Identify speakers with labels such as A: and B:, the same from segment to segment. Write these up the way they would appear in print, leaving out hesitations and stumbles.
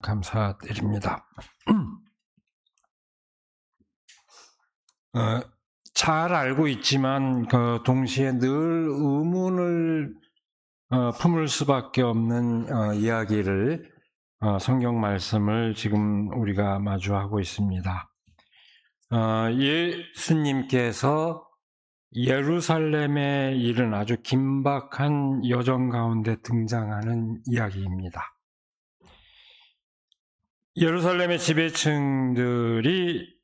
A: 감사드립니다. 잘 알고 있지만 동시에 늘 의문을 품을 수밖에 없는 이야기를 성경 말씀을 지금 우리가 마주하고 있습니다. 예수님께서 예루살렘에 이른 아주 긴박한 여정 가운데 등장하는 이야기입니다. 예루살렘의 지배층들이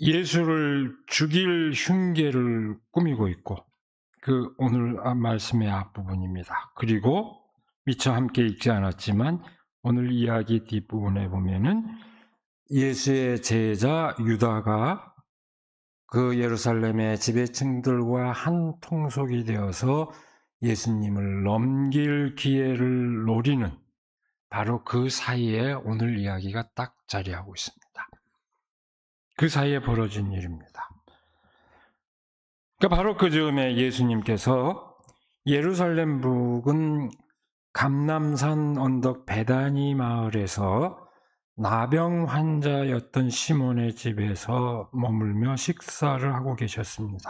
A: 예수를 죽일 흉계를 꾸미고 있고, 그 오늘 말씀의 앞부분입니다. 그리고 미처 함께 읽지 않았지만 오늘 이야기 뒷부분에 보면은 예수의 제자 유다가 그 예루살렘의 지배층들과 한 통속이 되어서 예수님을 넘길 기회를 노리는 바로 그 사이에 오늘 이야기가 딱 자리하고 있습니다. 그 사이에 벌어진 일입니다. 그러니까 바로 그 즈음에 예수님께서 예루살렘 부근 감람산 언덕 베다니 마을에서 나병 환자였던 시몬의 집에서 머물며 식사를 하고 계셨습니다.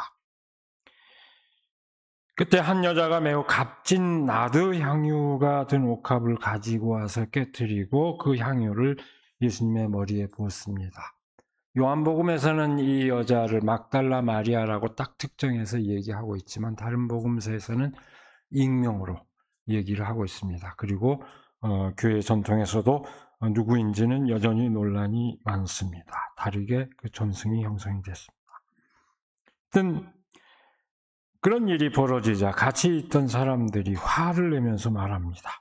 A: 그때 한 여자가 매우 값진 나드 향유가 든 옥합을 가지고 와서 깨뜨리고 그 향유를 예수님의 머리에 부었습니다. 요한복음에서는 이 여자를 막달라 마리아라고 딱 특정해서 얘기하고 있지만 다른 복음서에서는 익명으로 얘기를 하고 있습니다. 그리고 교회 전통에서도 누구인지는 여전히 논란이 많습니다. 다르게 그 전승이 형성이 됐습니다. 하여튼 그런 일이 벌어지자 같이 있던 사람들이 화를 내면서 말합니다.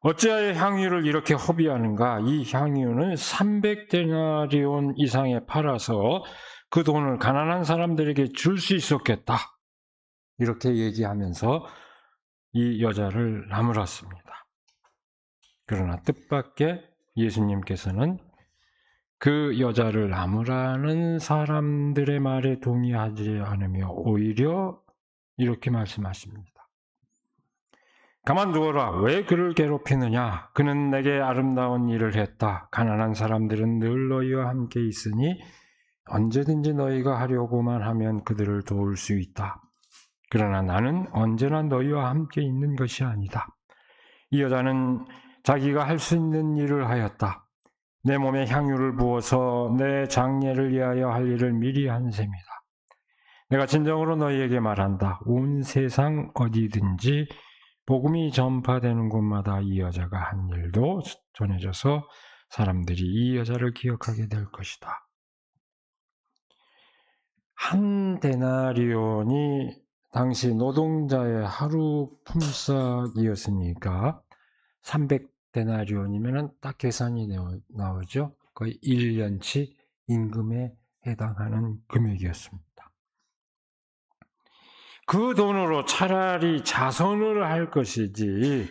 A: 어찌하여 향유를 이렇게 허비하는가? 이 향유는 300데나리온 이상에 팔아서 그 돈을 가난한 사람들에게 줄 수 있었겠다. 이렇게 얘기하면서 이 여자를 나무랐습니다. 그러나 뜻밖의 예수님께서는 그 여자를 나무라는 사람들의 말에 동의하지 않으며 오히려 이렇게 말씀하십니다. 가만두어라. 왜 그를 괴롭히느냐? 그는 내게 아름다운 일을 했다. 가난한 사람들은 늘 너희와 함께 있으니 언제든지 너희가 하려고만 하면 그들을 도울 수 있다. 그러나 나는 언제나 너희와 함께 있는 것이 아니다. 이 여자는 자기가 할 수 있는 일을 하였다. 내 몸에 향유를 부어서 내 장례를 위하여 할 일을 미리 한 셈이다. 내가 진정으로 너희에게 말한다. 온 세상 어디든지 복음이 전파되는 곳마다 이 여자가 한 일도 전해져서 사람들이 이 여자를 기억하게 될 것이다. 한 데나리온이 당시 노동자의 하루 품삯이었으니까 300데나리온이면 딱 계산이 나오죠. 거의 1년치 임금에 해당하는 금액이었습니다. 그 돈으로 차라리 자선을 할 것이지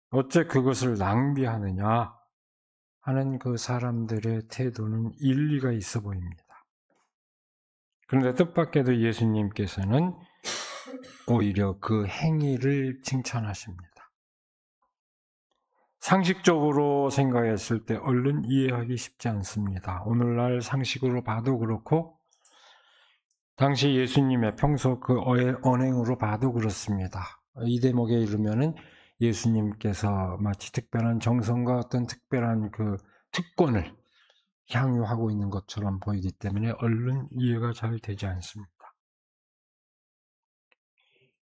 A: 어째 그것을 낭비하느냐 하는 그 사람들의 태도는 일리가 있어 보입니다. 그런데 뜻밖에도 예수님께서는 오히려 그 행위를 칭찬하십니다. 상식적으로 생각했을 때 얼른 이해하기 쉽지 않습니다. 오늘날 상식으로 봐도 그렇고 당시 예수님의 평소 그 언행으로 봐도 그렇습니다. 이 대목에 이르면은 예수님께서 마치 특별한 정성과 어떤 특별한 그 특권을 향유하고 있는 것처럼 보이기 때문에 얼른 이해가 잘 되지 않습니다.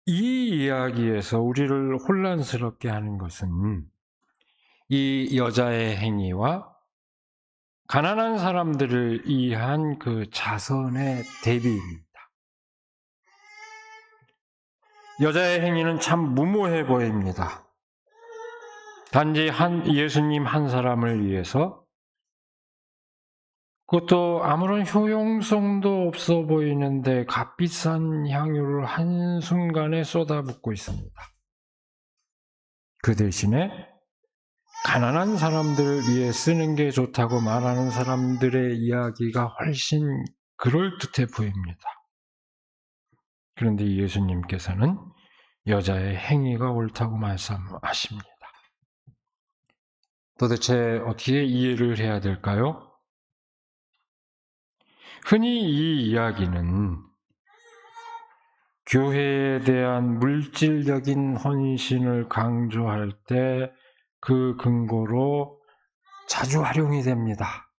A: 이 이야기에서 우리를 혼란스럽게 하는 것은 이 여자의 행위와 가난한 사람들을 위한 그 자선의 대비입니다. 여자의 행위는 참 무모해 보입니다. 단지 예수님 한 사람을 위해서 그것도 아무런 효용성도 없어 보이는데 값비싼 향유를 한순간에 쏟아붓고 있습니다. 그 대신에 가난한 사람들을 위해 쓰는 게 좋다고 말하는 사람들의 이야기가 훨씬 그럴듯해 보입니다. 그런데 예수님께서는 여자의 행위가 옳다고 말씀하십니다. 도대체 어떻게 이해를 해야 될까요? 흔히 이 이야기는 교회에 대한 물질적인 헌신을 강조할 때 그 근거로 자주 활용이 됩니다.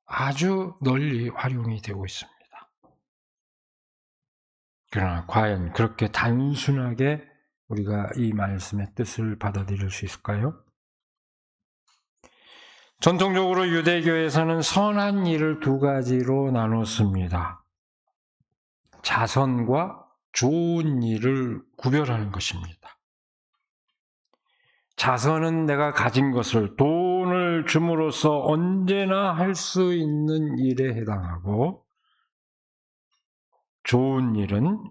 A: 아주 널리 활용이 되고 있습니다. 그러나 과연 그렇게 단순하게 우리가 이 말씀의 뜻을 받아들일 수 있을까요? 전통적으로 유대교에서는 선한 일을 두 가지로 나눴습니다. 자선과 좋은 일을 구별하는 것입니다. 자선은 내가 가진 것을 돈을 줌으로써 언제나 할 수 있는 일에 해당하고, 좋은 일은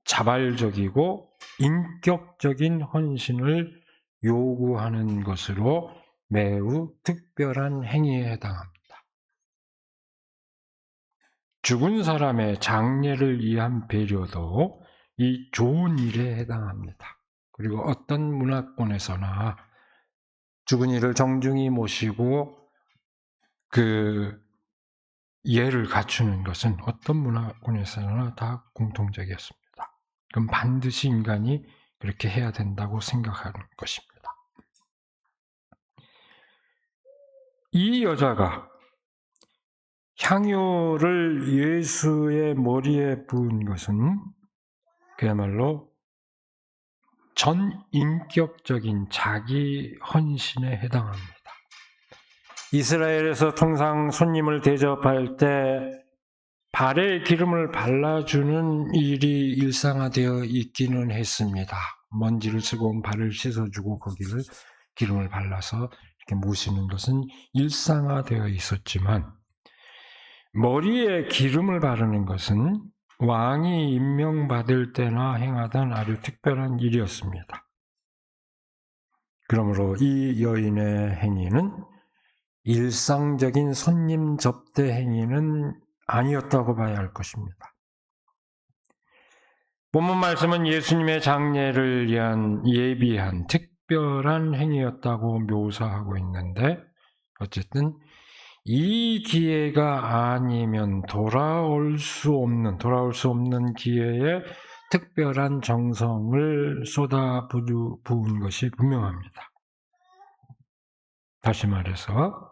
A: 자발적이고 인격적인 헌신을 요구하는 것으로 매우 특별한 행위에 해당합니다. 죽은 사람의 장례를 위한 배려도 이 좋은 일에 해당합니다. 그리고 어떤 문화권에서나 죽은 이를 정중히 모시고 그 예를 갖추는 것은 어떤 문화권에서나 다 공통적이었습니다. 그럼 반드시 인간이 그렇게 해야 된다고 생각하는 것입니다. 이 여자가 향유를 예수의 머리에 부은 것은 그야말로 전인격적인 자기 헌신에 해당합니다. 이스라엘에서 통상 손님을 대접할 때 발에 기름을 발라주는 일이 일상화되어 있기는 했습니다. 먼지를 쓰고 발을 씻어주고 거기를 기름을 발라서 이렇게 모시는 것은 일상화되어 있었지만, 머리에 기름을 바르는 것은 왕이 임명받을 때나 행하던 아주 특별한 일이었습니다. 그러므로 이 여인의 행위는 일상적인 손님 접대 행위는 아니었다고 봐야 할 것입니다. 본문 말씀은 예수님의 장례를 위한 예비한 특별한 행위였다고 묘사하고 있는데, 어쨌든 이 기회가 아니면 돌아올 수 없는 기회에 특별한 정성을 쏟아부은 것이 분명합니다. 다시 말해서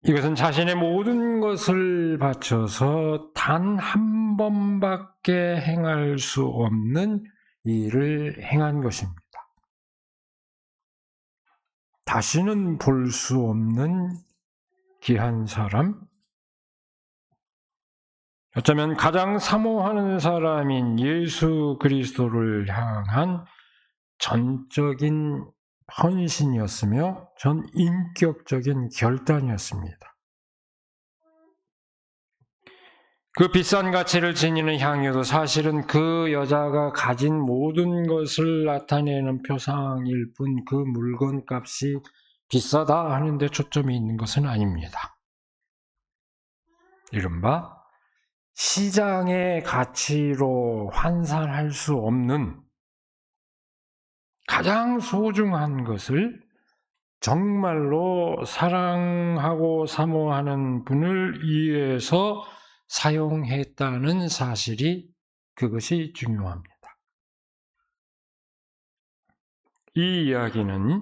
A: 이것은 자신의 모든 것을 바쳐서 단 한 번밖에 행할 수 없는 일을 행한 것입니다. 다시는 볼 수 없는 귀한 사람, 어쩌면 가장 사모하는 사람인 예수 그리스도를 향한 전적인 헌신이었으며 전인격적인 결단이었습니다. 그 비싼 가치를 지니는 향유도 사실은 그 여자가 가진 모든 것을 나타내는 표상일 뿐 그 물건값이 비싸다 하는 데 초점이 있는 것은 아닙니다. 이른바 시장의 가치로 환산할 수 없는 가장 소중한 것을 정말로 사랑하고 사모하는 분을 위해서 사용했다는 사실이, 그것이 중요합니다. 이 이야기는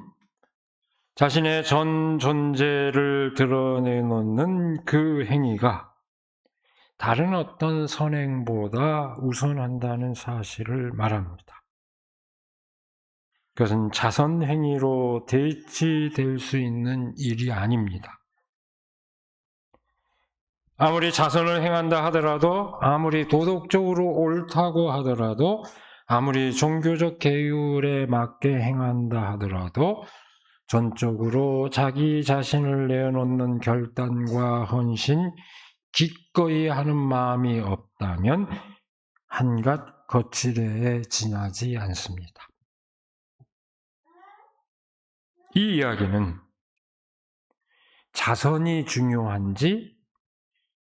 A: 자신의 전 존재를 드러내놓는 그 행위가 다른 어떤 선행보다 우선한다는 사실을 말합니다. 그것은 자선 행위로 대치될 수 있는 일이 아닙니다. 아무리 자선을 행한다 하더라도, 아무리 도덕적으로 옳다고 하더라도, 아무리 종교적 계율에 맞게 행한다 하더라도 전적으로 자기 자신을 내어놓는 결단과 헌신, 기꺼이 하는 마음이 없다면 한갓 거칠애에 지나지 않습니다. 이 이야기는 자선이 중요한지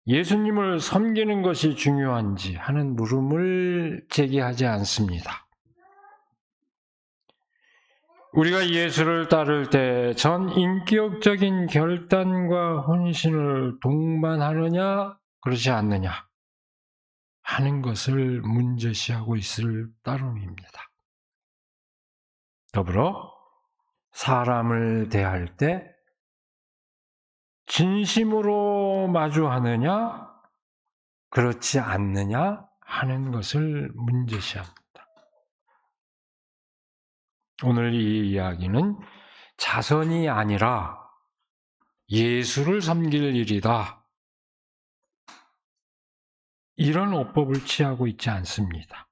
A: 예수님을 섬기는 것이 중요한지 하는 물음을 제기하지 않습니다. 우리가 예수를 따를 때 전 인격적인 결단과 헌신을 동반하느냐, 그렇지 않느냐 하는 것을 문제시하고 있을 따름입니다. 더불어 사람을 대할 때 진심으로 마주하느냐, 그렇지 않느냐 하는 것을 문제시합니다. 오늘 이 이야기는 자선이 아니라 예수를 섬길 일이다, 이런 어법을 취하고 있지 않습니다.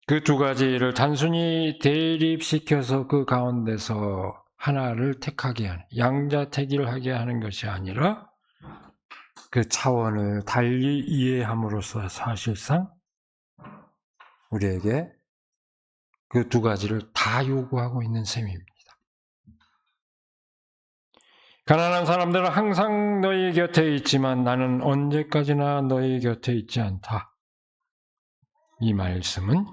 A: 그 두 가지를 단순히 대립시켜서 그 가운데서 하나를 택하게 하는, 양자택일을 하게 하는 것이 아니라 그 차원을 달리 이해함으로써 사실상 우리에게 그 두 가지를 다 요구하고 있는 셈입니다. 가난한 사람들은 항상 너희 곁에 있지만 나는 언제까지나 너희 곁에 있지 않다. 이 말씀은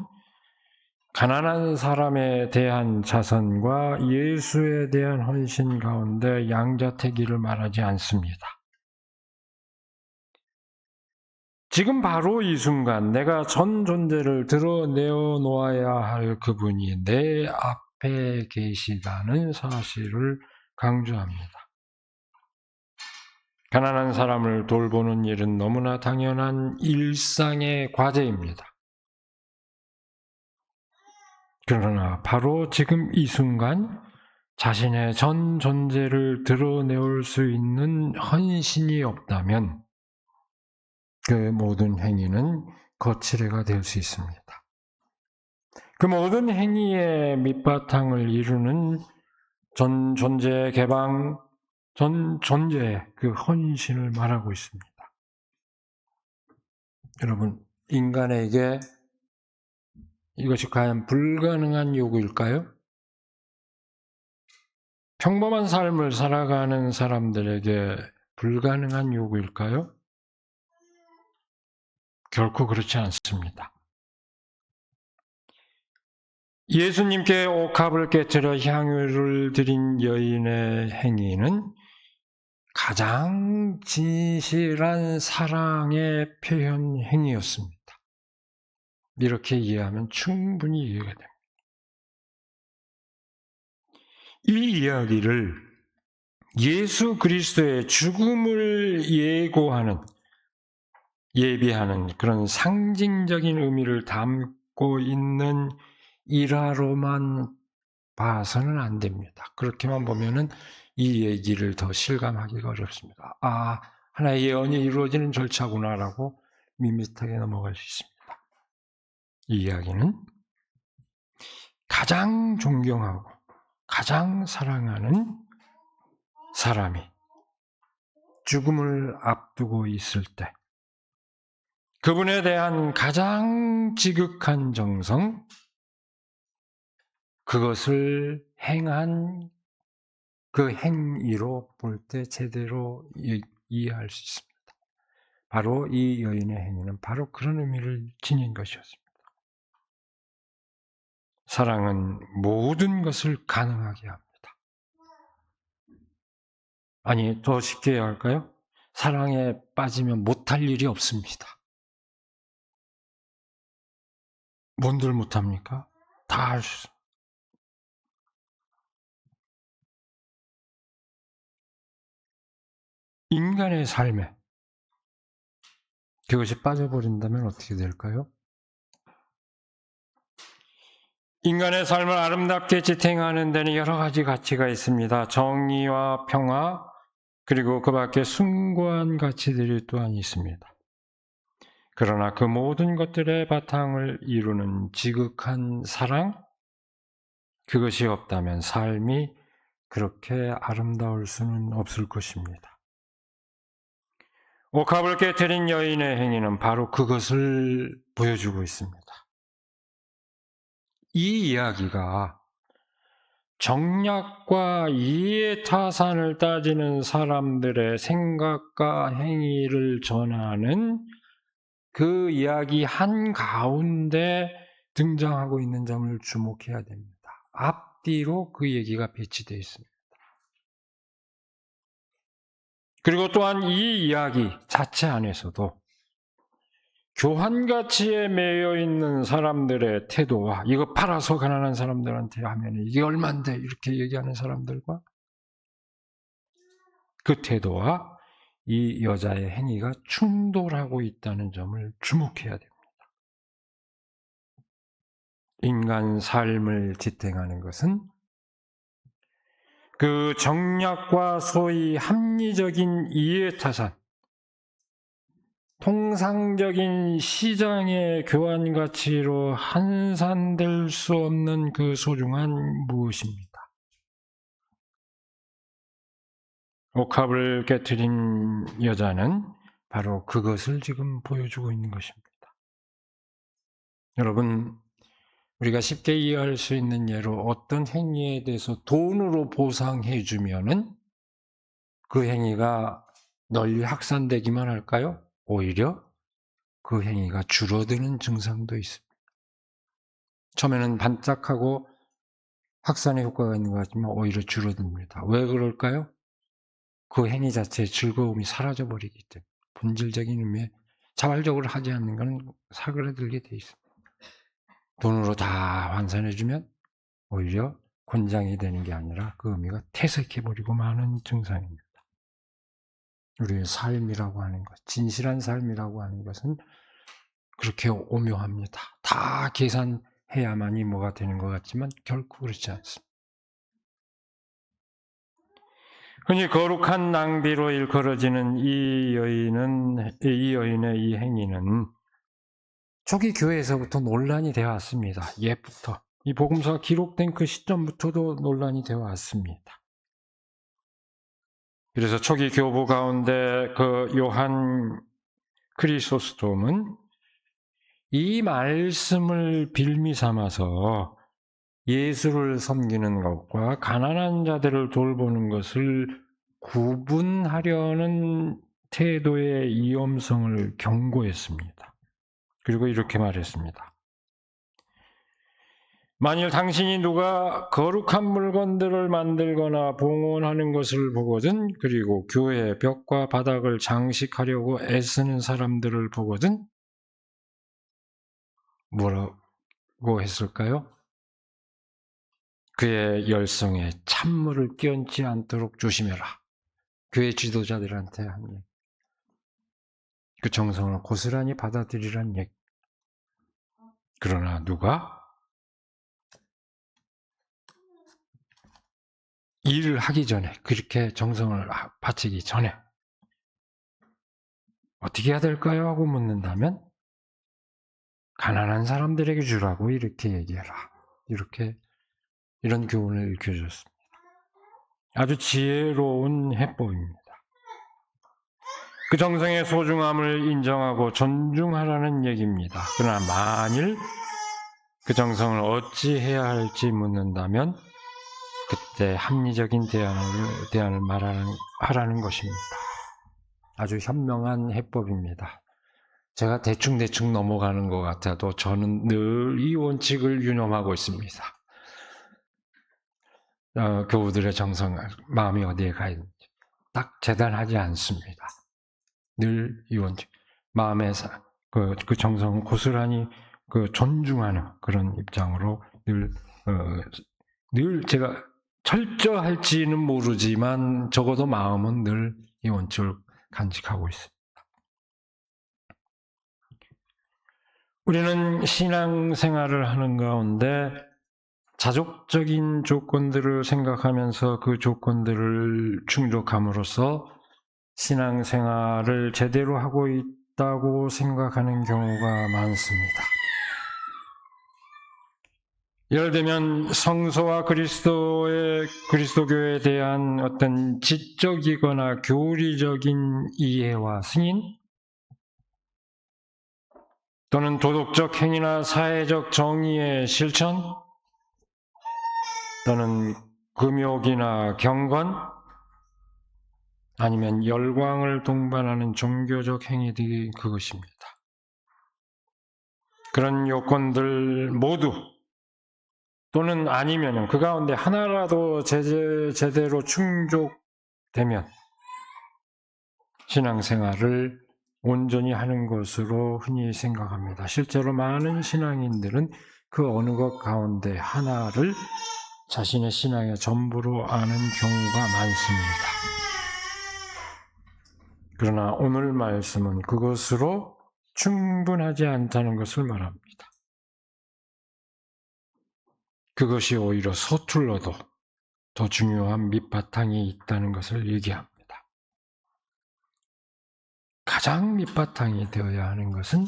A: 가난한 사람에 대한 자선과 예수에 대한 헌신 가운데 양자택일을 말하지 않습니다. 지금 바로 이 순간 내가 전 존재를 드러내어 놓아야 할 그분이 내 앞에 계시다는 사실을 강조합니다. 가난한 사람을 돌보는 일은 너무나 당연한 일상의 과제입니다. 그러나 바로 지금 이 순간 자신의 전 존재를 드러내올 수 있는 헌신이 없다면 그 모든 행위는 거칠애가 될 수 있습니다. 그 모든 행위의 밑바탕을 이루는 전 존재의 개방, 전 존재의 그 헌신을 말하고 있습니다. 여러분, 인간에게 이것이 과연 불가능한 요구일까요? 평범한 삶을 살아가는 사람들에게 불가능한 요구일까요? 결코 그렇지 않습니다. 예수님께 옥합을 깨뜨려 향유를 드린 여인의 행위는 가장 진실한 사랑의 표현 행위였습니다. 이렇게 이해하면 충분히 이해가 됩니다. 이 이야기를 예수 그리스도의 죽음을 예비하는 그런 상징적인 의미를 담고 있는 일화로만 봐서는 안 됩니다. 그렇게만 보면은 이 얘기를 더 실감하기가 어렵습니다. 아, 하나의 예언이 이루어지는 절차구나라고 밋밋하게 넘어갈 수 있습니다. 이 이야기는 가장 존경하고 가장 사랑하는 사람이 죽음을 앞두고 있을 때 그분에 대한 가장 지극한 정성, 그것을 행한 그 행위로 볼 때 제대로 이해할 수 있습니다. 바로 이 여인의 행위는 바로 그런 의미를 지닌 것이었습니다. 사랑은 모든 것을 가능하게 합니다. 아니, 더 쉽게 해야 할까요? 사랑에 빠지면 못할 일이 없습니다. 뭔들 못합니까? 다 할 수 있습니다. 인간의 삶에 그것이 빠져버린다면 어떻게 될까요? 인간의 삶을 아름답게 지탱하는 데는 여러 가지 가치가 있습니다. 정의와 평화, 그리고 그 밖에 숭고한 가치들이 또한 있습니다. 그러나 그 모든 것들의 바탕을 이루는 지극한 사랑, 그것이 없다면 삶이 그렇게 아름다울 수는 없을 것입니다. 옥합을 깨뜨린 여인의 행위는 바로 그것을 보여주고 있습니다. 이 이야기가 정략과 이해타산을 따지는 사람들의 생각과 행위를 전하는 그 이야기 한가운데 등장하고 있는 점을 주목해야 됩니다. 앞뒤로 그 얘기가 배치되어 있습니다. 그리고 또한 이 이야기 자체 안에서도 교환가치에 매여 있는 사람들의 태도와 이거 팔아서 가난한 사람들한테 하면 이게 얼만데 이렇게 얘기하는 사람들과 그 태도와 이 여자의 행위가 충돌하고 있다는 점을 주목해야 됩니다. 인간 삶을 지탱하는 것은 그 정략과 소위 합리적인 이해타산, 통상적인 시장의 교환 가치로 환산될 수 없는 그 소중한 무엇입니다. 옥합을 깨트린 여자는 바로 그것을 지금 보여주고 있는 것입니다. 여러분, 우리가 쉽게 이해할 수 있는 예로 어떤 행위에 대해서 돈으로 보상해 주면은 그 행위가 널리 확산되기만 할까요? 오히려 그 행위가 줄어드는 증상도 있습니다. 처음에는 반짝하고 확산의 효과가 있는 것 같지만 오히려 줄어듭니다. 왜 그럴까요? 그 행위 자체의 즐거움이 사라져버리기 때문에 본질적인 의미에 자발적으로 하지 않는 것은 사그라들게 돼 있습니다. 돈으로 다 환산해주면 오히려 권장이 되는 게 아니라 그 의미가 퇴색해버리고 마는 증상입니다. 우리의 삶이라고 하는 것, 진실한 삶이라고 하는 것은 그렇게 오묘합니다. 다 계산해야만이 뭐가 되는 것 같지만 결코 그렇지 않습니다. 흔히 거룩한 낭비로 일컬어지는 이 여인의 이 행위는 초기 교회에서부터 논란이 되어 왔습니다. 옛부터. 이 복음서가 기록된 그 시점부터도 논란이 되어 왔습니다. 그래서 초기 교부 가운데 그 요한 크리소스톰은 이 말씀을 빌미 삼아서 예수를 섬기는 것과 가난한 자들을 돌보는 것을 구분하려는 태도의 위험성을 경고했습니다. 그리고 이렇게 말했습니다. 만일 당신이 누가 거룩한 물건들을 만들거나 봉헌하는 것을 보거든, 그리고 교회 벽과 바닥을 장식하려고 애쓰는 사람들을 보거든, 뭐라고 했을까요? 그의 열성에 찬물을 끼얹지 않도록 조심해라. 교회 지도자들한테 한 얘기. 그 정성을 고스란히 받아들이란 얘기. 그러나 누가 일을 하기 전에, 그렇게 정성을 바치기 전에 어떻게 해야 될까요? 하고 묻는다면 가난한 사람들에게 주라고 이렇게 얘기해라. 이런 교훈을 일깨워줬습니다. 아주 지혜로운 해법입니다. 그 정성의 소중함을 인정하고 존중하라는 얘기입니다. 그러나 만일 그 정성을 어찌 해야 할지 묻는다면 그때 합리적인 대안을 하라는 것입니다. 아주 현명한 해법입니다. 제가 대충 넘어가는 것 같아도 저는 늘 이 원칙을 유념하고 있습니다. 교우들의 정성, 마음이 어디에 가 있는지 딱 재단하지 않습니다. 늘 이 원칙, 마음의 그 정성을 고스란히 존중하는 그런 입장으로 늘 제가 철저할지는 모르지만 적어도 마음은 늘 이 원칙을 간직하고 있습니다. 우리는 신앙생활을 하는 가운데 자족적인 조건들을 생각하면서 그 조건들을 충족함으로써 신앙생활을 제대로 하고 있다고 생각하는 경우가 많습니다. 예를 들면 성소와 그리스도교에 대한 어떤 지적이거나 교리적인 이해와 승인, 또는 도덕적 행위나 사회적 정의의 실천, 또는 금욕이나 경건, 아니면 열광을 동반하는 종교적 행위들이 그것입니다. 그런 요건들 모두 또는 아니면 그 가운데 하나라도 제대로 충족되면 신앙생활을 온전히 하는 것으로 흔히 생각합니다. 실제로 많은 신앙인들은 그 어느 것 가운데 하나를 자신의 신앙의 전부로 아는 경우가 많습니다. 그러나 오늘 말씀은 그것으로 충분하지 않다는 것을 말합니다. 그것이 오히려 서툴러도 더 중요한 밑바탕이 있다는 것을 얘기합니다. 가장 밑바탕이 되어야 하는 것은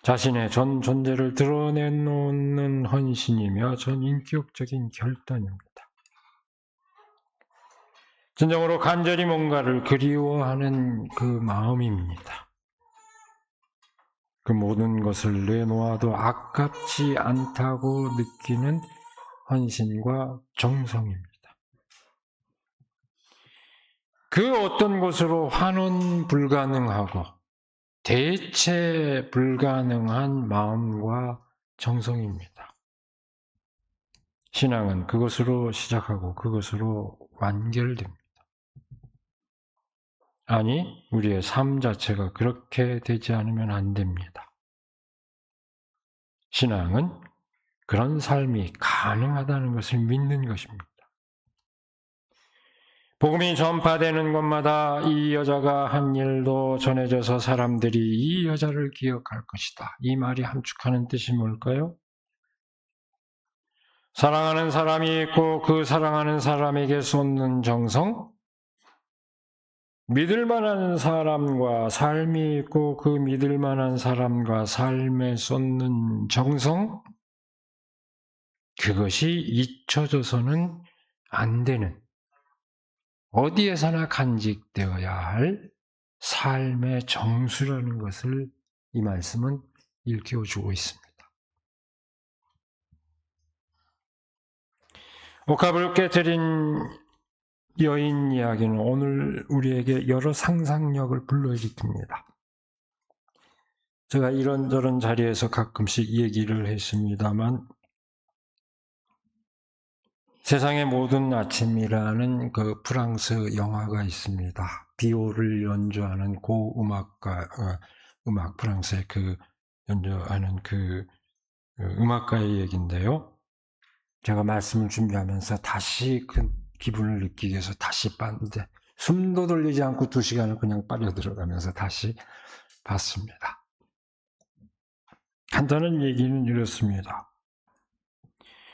A: 자신의 전 존재를 드러내놓는 헌신이며 전 인격적인 결단입니다. 진정으로 간절히 뭔가를 그리워하는 그 마음입니다. 그 모든 것을 내놓아도 아깝지 않다고 느끼는 헌신과 정성입니다. 그 어떤 것으로 환원 불가능하고 대체 불가능한 마음과 정성입니다. 신앙은 그것으로 시작하고 그것으로 완결됩니다. 아니, 우리의 삶 자체가 그렇게 되지 않으면 안 됩니다. 신앙은 그런 삶이 가능하다는 것을 믿는 것입니다. 복음이 전파되는 곳마다 이 여자가 한 일도 전해져서 사람들이 이 여자를 기억할 것이다. 이 말이 함축하는 뜻이 뭘까요? 사랑하는 사람이 있고 그 사랑하는 사람에게 쏟는 정성, 믿을 만한 사람과 삶이 있고 그 믿을 만한 사람과 삶에 쏟는 정성, 그것이 잊혀져서는 안 되는, 어디에서나 간직되어야 할 삶의 정수라는 것을 이 말씀은 일깨워주고 있습니다. 옥합을 깨뜨린 여인 이야기는 오늘 우리에게 여러 상상력을 불러일으킵니다. 제가 이런저런 자리에서 가끔씩 얘기를 했습니다만 세상의 모든 아침이라는 그 프랑스 영화가 있습니다. 비올을 연주하는 프랑스의 그 연주하는 그 음악가의 얘기인데요. 제가 말씀을 준비하면서 다시 그 기분을 느끼기 위해서 다시 봤는데 숨도 돌리지 않고 2시간을 그냥 빨려 들어가면서 다시 봤습니다. 간단한 얘기는 이렇습니다.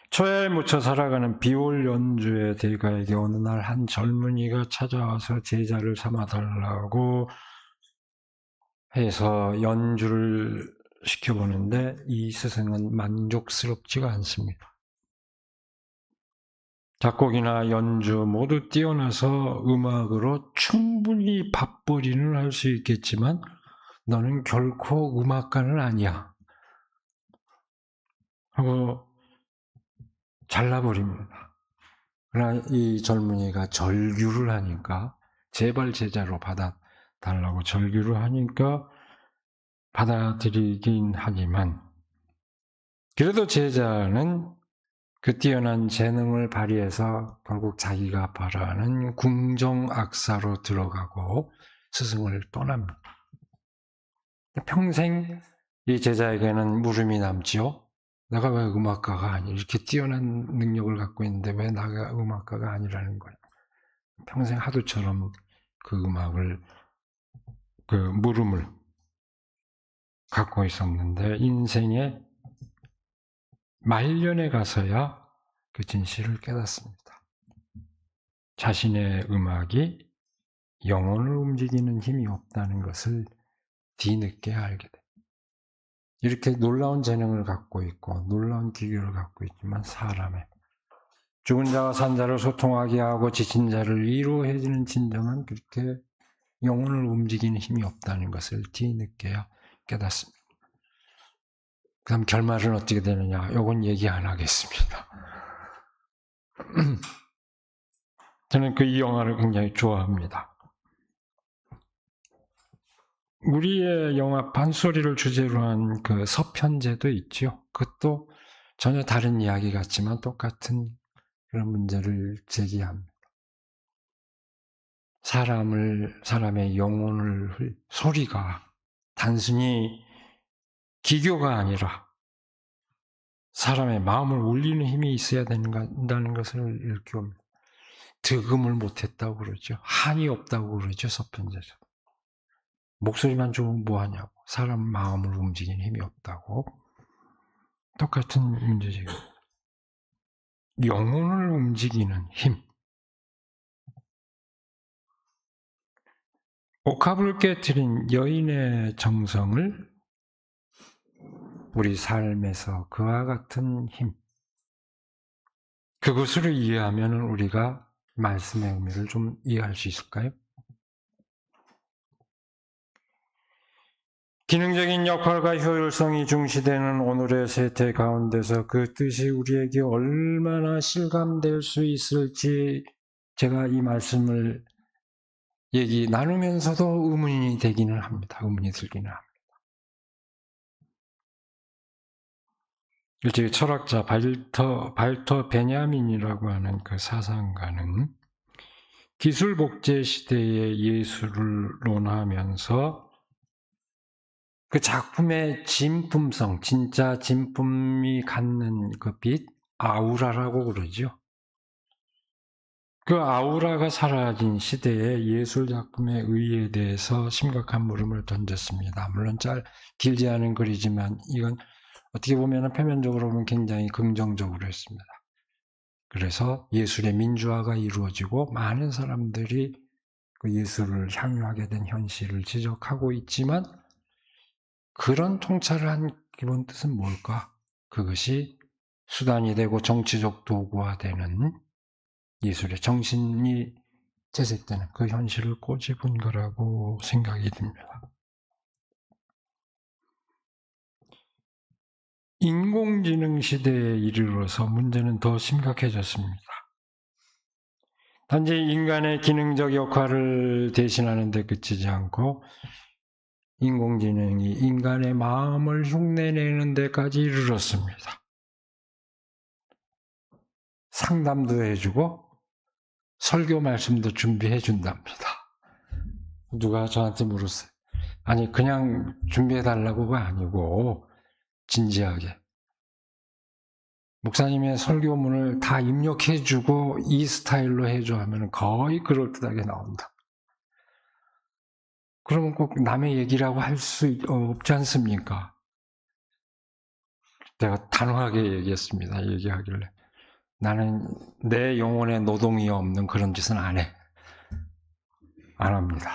A: 초야에 묻혀 살아가는 비올 연주의 대가에게 어느 날 한 젊은이가 찾아와서 제자를 삼아달라고 해서 연주를 시켜보는데 이 스승은 만족스럽지가 않습니다. 작곡이나 연주 모두 뛰어나서 음악으로 충분히 밥벌이는 할 수 있겠지만 너는 결코 음악가는 아니야 하고 잘라버립니다. 그러나 이 젊은이가 절규를 하니까 제발 제자로 받아달라고 절규를 하니까 받아들이긴 하지만 그래도 제자는 그 뛰어난 재능을 발휘해서 결국 자기가 바라는 궁정악사로 들어가고 스승을 떠납니다. 평생 이 제자에게는 물음이 남지요. 내가 왜 음악가가 아니? 이렇게 뛰어난 능력을 갖고 있는데 왜 내가 음악가가 아니라는 거야? 평생 하두처럼 그 음악을, 그 물음을 갖고 있었는데 인생의 말년에 가서야 그 진실을 깨닫습니다. 자신의 음악이 영혼을 움직이는 힘이 없다는 것을 뒤늦게 알게 됩니다. 이렇게 놀라운 재능을 갖고 있고 놀라운 기교를 갖고 있지만 사람의 죽은 자와 산 자를 소통하게 하고 지친 자를 위로해주는 진정한 그렇게 영혼을 움직이는 힘이 없다는 것을 뒤늦게야 깨닫습니다. 그 다음 결말은 어떻게 되느냐? 이건 얘기 안 하겠습니다. 저는 이 영화를 굉장히 좋아합니다. 우리의 영화 판소리를 주제로 한 그 서편제도 있죠. 그것도 전혀 다른 이야기 같지만 똑같은 그런 문제를 제기합니다. 사람의 영혼을, 소리가 단순히 기교가 아니라 사람의 마음을 울리는 힘이 있어야 된다는 것을 일깨웁니다. 득음을 못했다고 그러죠. 한이 없다고 그러죠. 서편제에서. 목소리만 좋으면 뭐하냐고. 사람 마음을 움직이는 힘이 없다고. 똑같은 문제지. 영혼을 움직이는 힘. 옥합을 깨트린 여인의 정성을 우리 삶에서 그와 같은 힘, 그것으로 이해하면 우리가 말씀의 의미를 좀 이해할 수 있을까요? 기능적인 역할과 효율성이 중시되는 오늘의 세태 가운데서 그 뜻이 우리에게 얼마나 실감될 수 있을지 제가 이 말씀을 나누면서도 의문이 되기는 합니다. 의문이 들기는 합니다. 일찍 철학자 발터 베냐민이라고 하는 그 사상가는 기술 복제 시대의 예술을 논하면서 그 작품의 진품성, 진짜 진품이 갖는 그 빛, 아우라라고 그러죠. 그 아우라가 사라진 시대의 예술 작품의 의의에 대해서 심각한 물음을 던졌습니다. 물론 길지 않은 글이지만 이건 어떻게 보면 표면적으로 보면 굉장히 긍정적으로 했습니다. 그래서 예술의 민주화가 이루어지고 많은 사람들이 그 예술을 향유하게 된 현실을 지적하고 있지만 그런 통찰을 한 기본 뜻은 뭘까? 그것이 수단이 되고 정치적 도구화 되는 예술의 정신이 재색되는 그 현실을 꼬집은 거라고 생각이 듭니다. 인공지능 시대에 이르러서 문제는 더 심각해졌습니다. 단지 인간의 기능적 역할을 대신하는 데 그치지 않고 인공지능이 인간의 마음을 흉내내는 데까지 이르렀습니다. 상담도 해주고 설교 말씀도 준비해 준답니다. 누가 저한테 물었어요. 아니 그냥 준비해 달라고가 아니고 진지하게 목사님의 설교문을 다 입력해 주고 이 스타일로 해줘 하면 거의 그럴듯하게 나온다. 그러면 꼭 남의 얘기라고 할 수 없지 않습니까? 내가 단호하게 얘기했습니다. 얘기하길래 나는 내 영혼에 노동이 없는 그런 짓은 안 해. 안 합니다.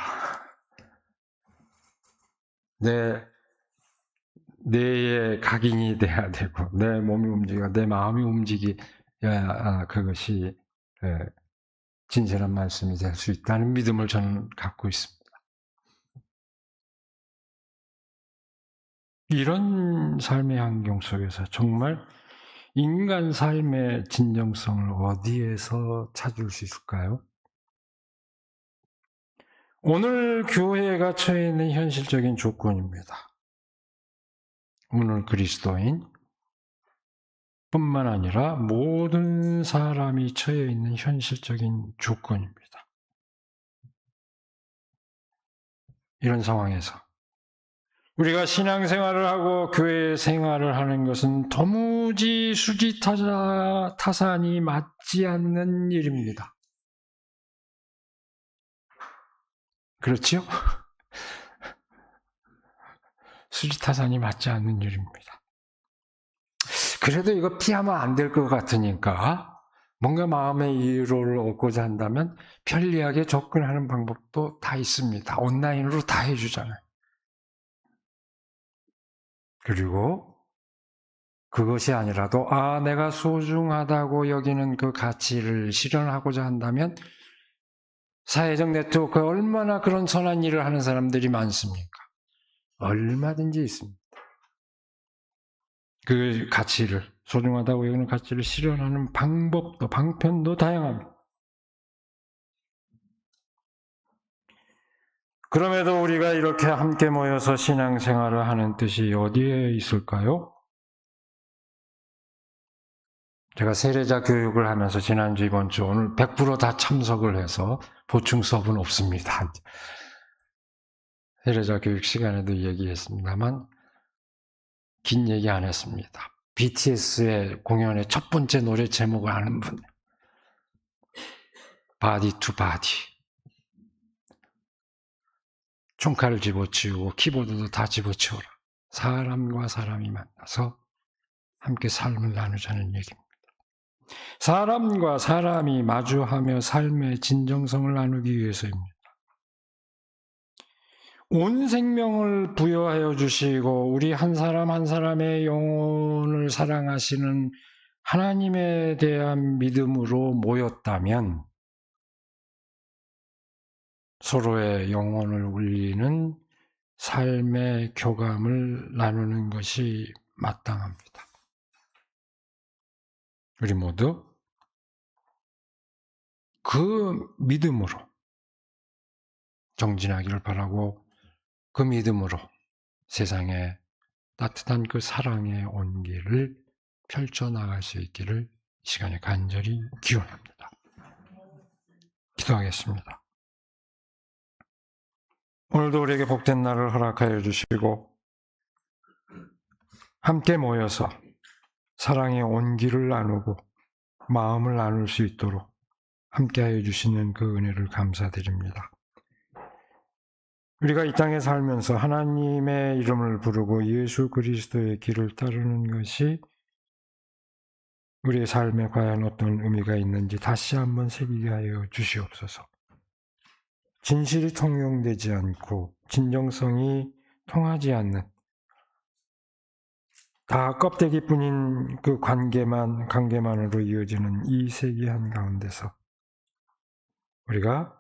A: 뇌에 각인이 돼야 되고 내 몸이 움직여 내 마음이 움직여야 그것이 진실한 말씀이 될 수 있다는 믿음을 저는 갖고 있습니다. 이런 삶의 환경 속에서 정말 인간 삶의 진정성을 어디에서 찾을 수 있을까요? 오늘 교회가 처해 있는 현실적인 조건입니다. 오늘 그리스도인 뿐만 아니라 모든 사람이 처해 있는 현실적인 조건입니다. 이런 상황에서 우리가 신앙생활을 하고 교회 생활을 하는 것은 도무지 수지타산이 맞지 않는 일입니다. 그렇지요? 수지타산이 맞지 않는 일입니다. 그래도 이거 피하면 안 될 것 같으니까 뭔가 마음의 위로를 얻고자 한다면 편리하게 접근하는 방법도 다 있습니다. 온라인으로 다 해주잖아요. 그리고 그것이 아니라도 내가 소중하다고 여기는 그 가치를 실현하고자 한다면 사회적 네트워크에 얼마나 그런 선한 일을 하는 사람들이 많습니까? 얼마든지 있습니다. 그 가치를, 소중하다고 여기는 가치를 실현하는 방법도, 방편도 다양합니다. 그럼에도 우리가 이렇게 함께 모여서 신앙생활을 하는 뜻이 어디에 있을까요? 제가 세례자 교육을 하면서 지난주 이번주 오늘 100% 다 참석을 해서 보충 수업은 없습니다. 세례자 교육 시간에도 얘기했습니다만 긴 얘기 안 했습니다. BTS의 공연의 첫 번째 노래 제목을 아는 분, 바디 투 바디. 총칼을 집어치우고 키보드도 다 집어치워라. 사람과 사람이 만나서 함께 삶을 나누자는 얘기입니다. 사람과 사람이 마주하며 삶의 진정성을 나누기 위해서입니다. 온 생명을 부여하여 주시고 우리 한 사람 한 사람의 영혼을 사랑하시는 하나님에 대한 믿음으로 모였다면 서로의 영혼을 울리는 삶의 교감을 나누는 것이 마땅합니다. 우리 모두 그 믿음으로 정진하기를 바라고 그 믿음으로 세상에 따뜻한 그 사랑의 온기를 펼쳐나갈 수 있기를 이 시간에 간절히 기원합니다. 기도하겠습니다. 오늘도 우리에게 복된 날을 허락하여 주시고 함께 모여서 사랑의 온기를 나누고 마음을 나눌 수 있도록 함께하여 주시는 그 은혜를 감사드립니다. 우리가 이 땅에 살면서 하나님의 이름을 부르고 예수 그리스도의 길을 따르는 것이 우리의 삶에 과연 어떤 의미가 있는지 다시 한번 새기게 하여 주시옵소서. 진실이 통용되지 않고 진정성이 통하지 않는 다 껍데기뿐인 그 관계만으로 이어지는 이 세계 한가운데서 우리가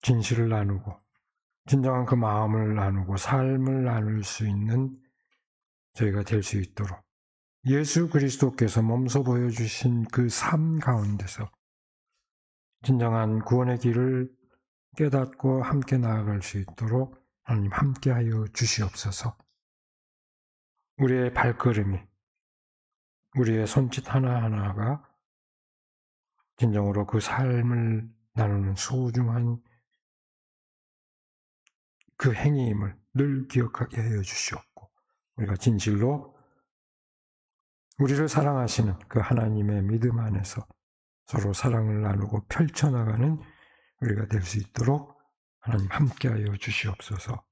A: 진실을 나누고 진정한 그 마음을 나누고 삶을 나눌 수 있는 저희가 될 수 있도록 예수 그리스도께서 몸소 보여주신 그 삶 가운데서 진정한 구원의 길을 깨닫고 함께 나아갈 수 있도록 하나님 함께하여 주시옵소서. 우리의 발걸음이, 우리의 손짓 하나하나가 진정으로 그 삶을 나누는 소중한 그 행위임을 늘 기억하게 하여 주시옵고 우리가 진실로 우리를 사랑하시는 그 하나님의 믿음 안에서 서로 사랑을 나누고 펼쳐나가는 우리가 될 수 있도록 하나님 함께하여 주시옵소서.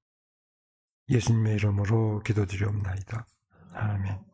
A: 예수님의 이름으로 기도드리옵나이다. 아멘.